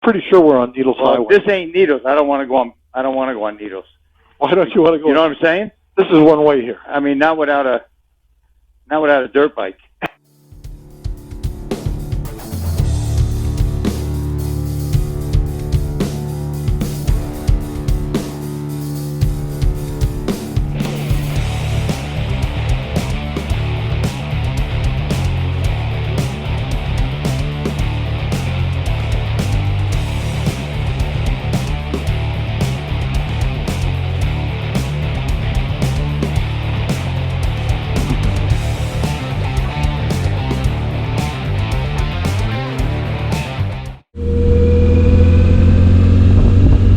pretty sure we're on Needles Highway. This ain't Needles. I don't want to go on. I don't want to go on Needles. Why don't you want to go? You know what I'm saying? This is one way here. I mean, not without a dirt bike.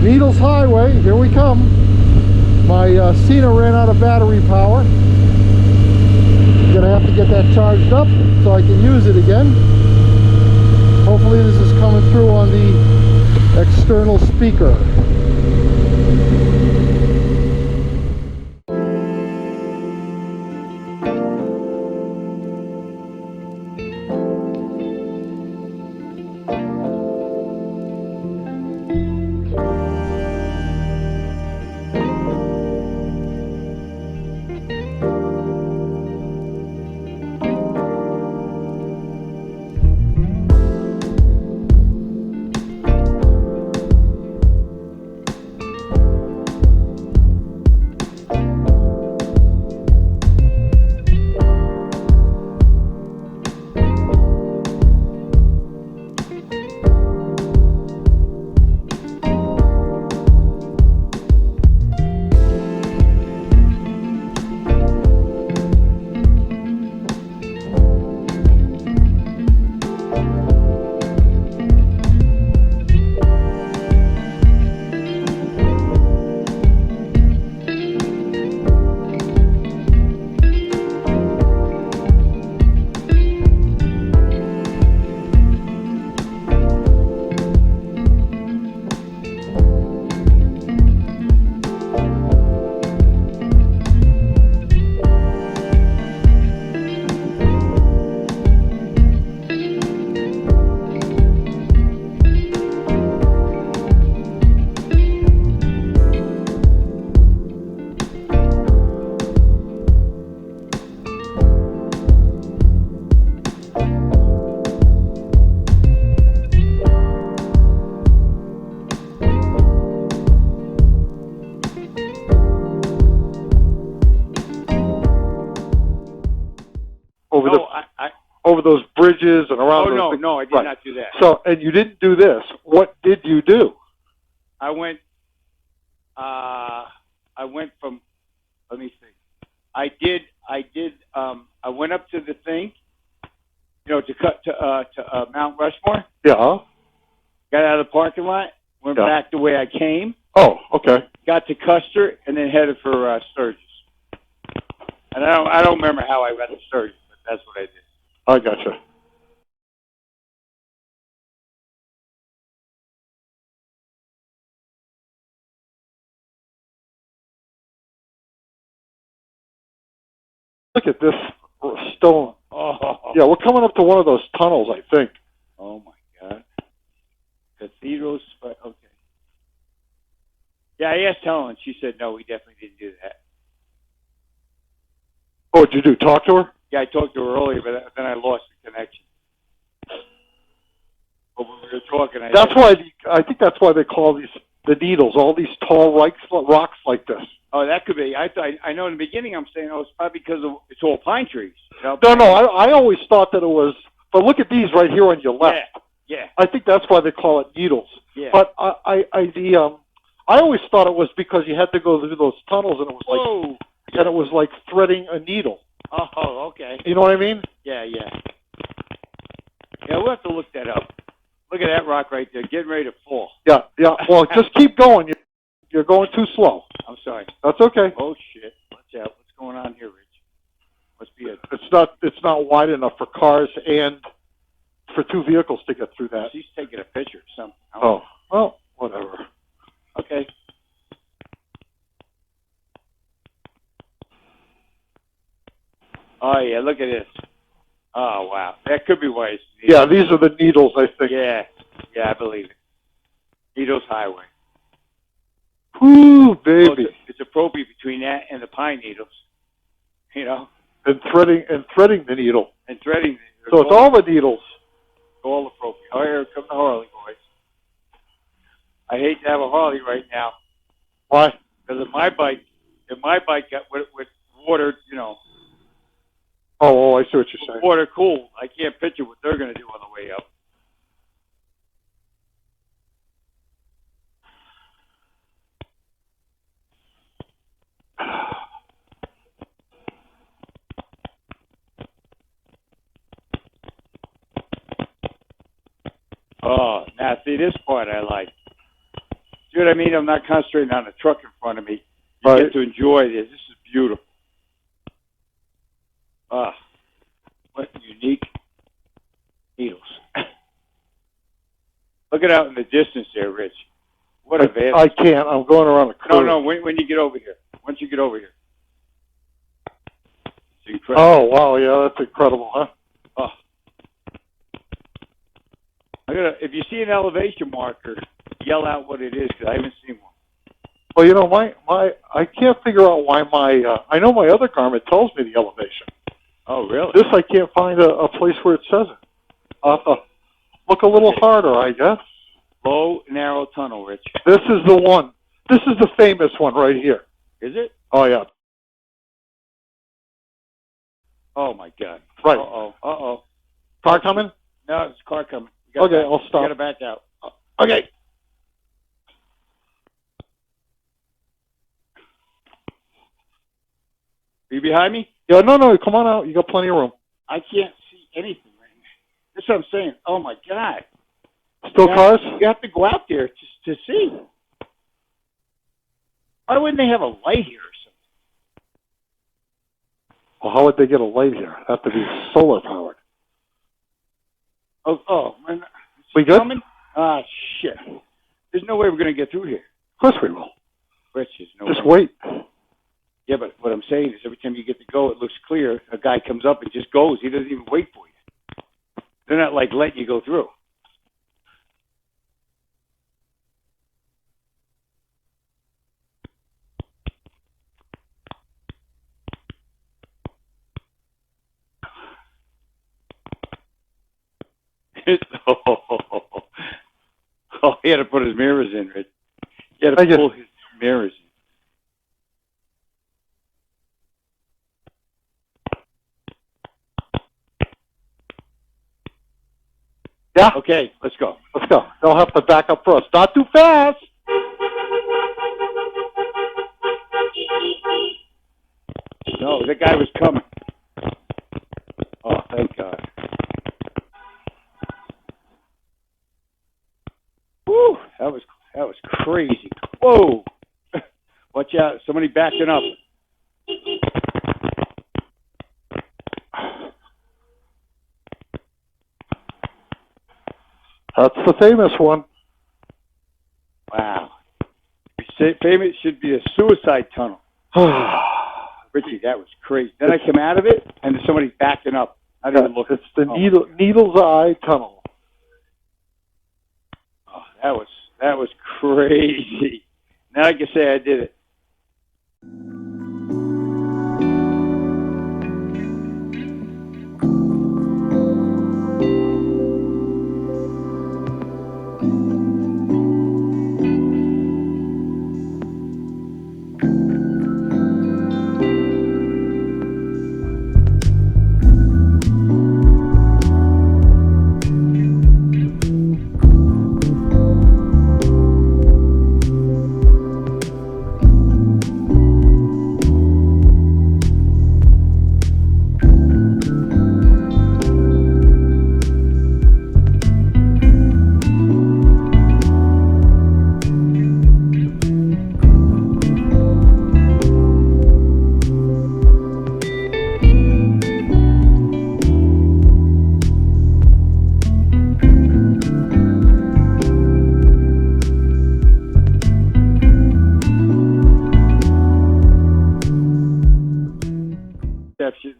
Needles Highway, here we come. My Sena ran out of battery power. Gonna have to get that charged up so I can use it again. Hopefully this is coming through on the external speaker. Over those bridges and around. Oh, no, I did not do that. So, and you didn't do this. What did you do? I went from, let me see. I went up to the thing, to Mount Rushmore. Yeah. Got out of the parking lot, went back the way I came. Oh, okay. Got to Custer and then headed for Sturgis. And I don't remember how I got to Sturgis, but that's what I did. I gotcha. Look at this stone. Oh. Yeah, we're coming up to one of those tunnels, I think. Oh, my God. Cathedrals. Okay. Yeah, I asked Helen. She said, no, we definitely didn't do that. Oh, what'd you do? Talk to her? Yeah, I talked to her earlier, but then I lost the connection. But when we were talking, I think that's why they call these the Needles, all these tall rocks like this. Oh, that could be. I know in the beginning I'm saying, it's probably because it's all pine trees. No, I always thought that it was, but look at these right here on your left. Yeah. I think that's why they call it Needles. Yeah. But I always thought it was because you had to go through those tunnels and it was like threading a needle. Oh, okay. You know what I mean? Yeah. Yeah, we'll have to look that up. Look at that rock right there, getting ready to fall. Yeah. Well, just keep going. You're going too slow. I'm sorry. That's okay. Oh shit! Watch out! What's going on here, Rich? Must be it. It's not wide enough for cars and for two vehicles to get through that. She's taking a picture or something. Oh, well, whatever. Okay. Oh yeah, look at this. Oh wow, that could be why it's needles. Yeah, these are the Needles, I think. Yeah, I believe it. NeedlesHighway. Whoo, Well, baby. it's appropriate between that and the pine needles, you know, And threading the needle. and threading. So it's all the needles. All appropriate. Oh, here come the Harley boys. I hate to have a Harley right now. Why? Because if my bike got with water, you know, Oh, I see what you're saying. water cool, I can't picture what they're going to do on the way up. Oh, now see this part I like. See what I mean? I'm not concentrating on the truck in front of me. You Right. get to enjoy this. This is beautiful. Ah, what unique needles. Look at out in the distance there, Rich. What a vast. I can't. I'm going around the curve. No, when you get over here. Once you get over here. It's incredible. Oh, wow. Yeah, that's incredible, huh? Oh. If you see an elevation marker, yell out what it is, because I haven't seen one. Well, you know, I can't figure out why I know my other garment tells me the elevation. Oh, really? This, I can't find a place where it says it. I'll have to look a little harder, I guess. Low, narrow tunnel, Rich. This is the one. This is the famous one right here. Is it? Oh, yeah. Oh, my God. Right. Uh-oh. Car coming? No, it's a car coming. Okay, I'll stop. You got to back out. Okay. Are you behind me? Yeah, no, come on out. You got plenty of room. I can't see anything right now. That's what I'm saying. Oh, my God. Still cars? You have to go out there to see. Why wouldn't they have a light here or something? Well, how would they get a light here? It'd have to be solar powered. Oh, man. We good? Coming? Ah, shit. There's no way we're going to get through here. Of course we will. Rich, there's no Just way. wait. Yeah, but what I'm saying is every time you get to go, it looks clear. A guy comes up and just goes. He doesn't even wait for you. They're not like letting you go through. Oh, he had to put his mirrors in, Rich. He had to pull his mirrors in. Yeah? Okay, let's go. Let's go. They'll have to back up first. Not too fast. No, the guy was coming. Oh, thank God. Woo, that was crazy. Whoa. Watch out, somebody backing up. That's the famous one. Wow. Famous should be a suicide tunnel. Richie, that was crazy. Then I come out of it, and there's somebody backing up. I didn't even look. It's the Needle's Eye Tunnel. Oh, that was crazy. Now I can say I did it.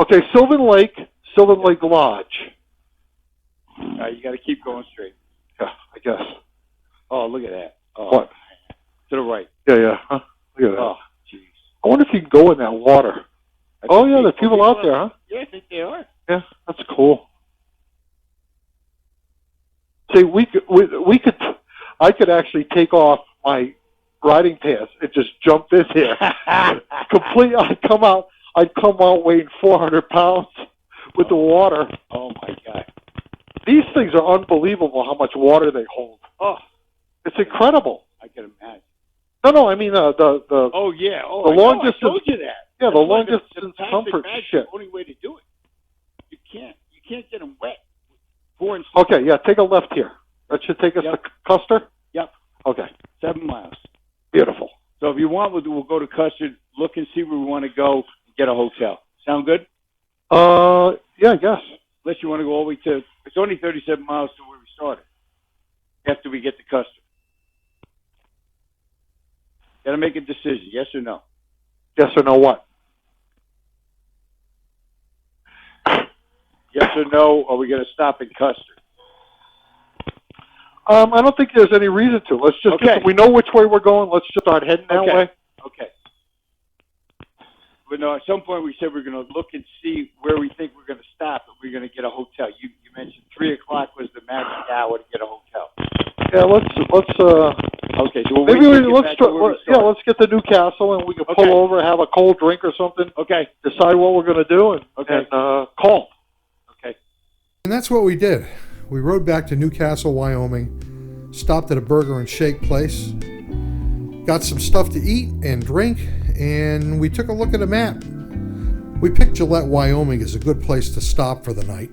Okay, Sylvan Lake Lodge. You got to keep going straight. Yeah, I guess. Oh, look at that. Oh, What? to the right. Yeah. Huh? Look at that. Oh, jeez. I wonder if you can go in that water. Oh, yeah, there's people out there, huh? Yeah, I think they are. Yeah, that's cool. See, I could actually take off my riding pants and just jump in here. I'd come out weighing 400 pounds with the water. Oh my God. These things are unbelievable how much water they hold. Oh, it's incredible. I can imagine. No, I mean the Oh yeah. Oh, the long distance. I told you that. Yeah, That's the long distance plastic comfort bag's shit. The only way to do it. You can't get them wet. Pouring. Okay, yeah, take a left here. That should take us to Custer? Yep. Okay. 7 miles. Beautiful. So if you want, we'll go to Custer, look and see where we want to go, and get a hotel. Sound good? Yeah, I guess. Unless you want to go all the way to, it's only 37 miles to where we started. After we get to Custer. Got to make a decision, yes or no? Yes or no what? Yes or no, are we going to stop in Custer? I don't think there's any reason to. Let's just we know which way we're going. Let's just start heading that way. Okay. But no, at some point we said we're going to look and see where we think we're going to stop, and we're going to get a hotel. You mentioned 3 o'clock was the magic hour to get a hotel. Yeah, let's. Okay, so maybe let's get to Newcastle and we can pull over, have a cold drink or something. Okay. Decide what we're going to do and call. Okay. And that's what we did. We rode back to Newcastle, Wyoming, stopped at a burger and shake place, got some stuff to eat and drink, and we took a look at a map. We picked Gillette, Wyoming as a good place to stop for the night.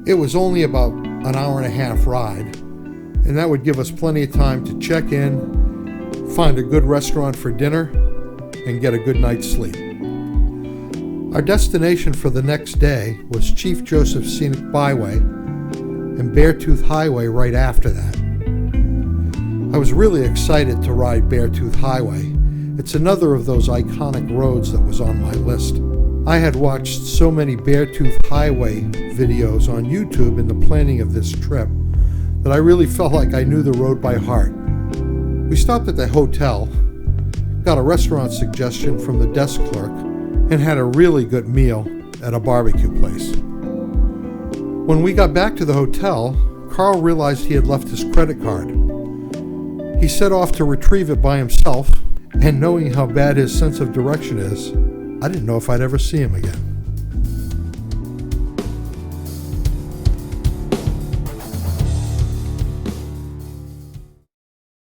It was only about an hour and a half ride, and that would give us plenty of time to check in, find a good restaurant for dinner, and get a good night's sleep. Our destination for the next day was Chief Joseph Scenic Byway and Beartooth Highway right after that. I was really excited to ride Beartooth Highway. It's another of those iconic roads that was on my list. I had watched so many Beartooth Highway videos on YouTube in the planning of this trip that I really felt like I knew the road by heart. We stopped at the hotel, got a restaurant suggestion from the desk clerk, and had a really good meal at a barbecue place. When we got back to the hotel, Carl realized he had left his credit card. He set off to retrieve it by himself, and knowing how bad his sense of direction is, I didn't know if I'd ever see him again.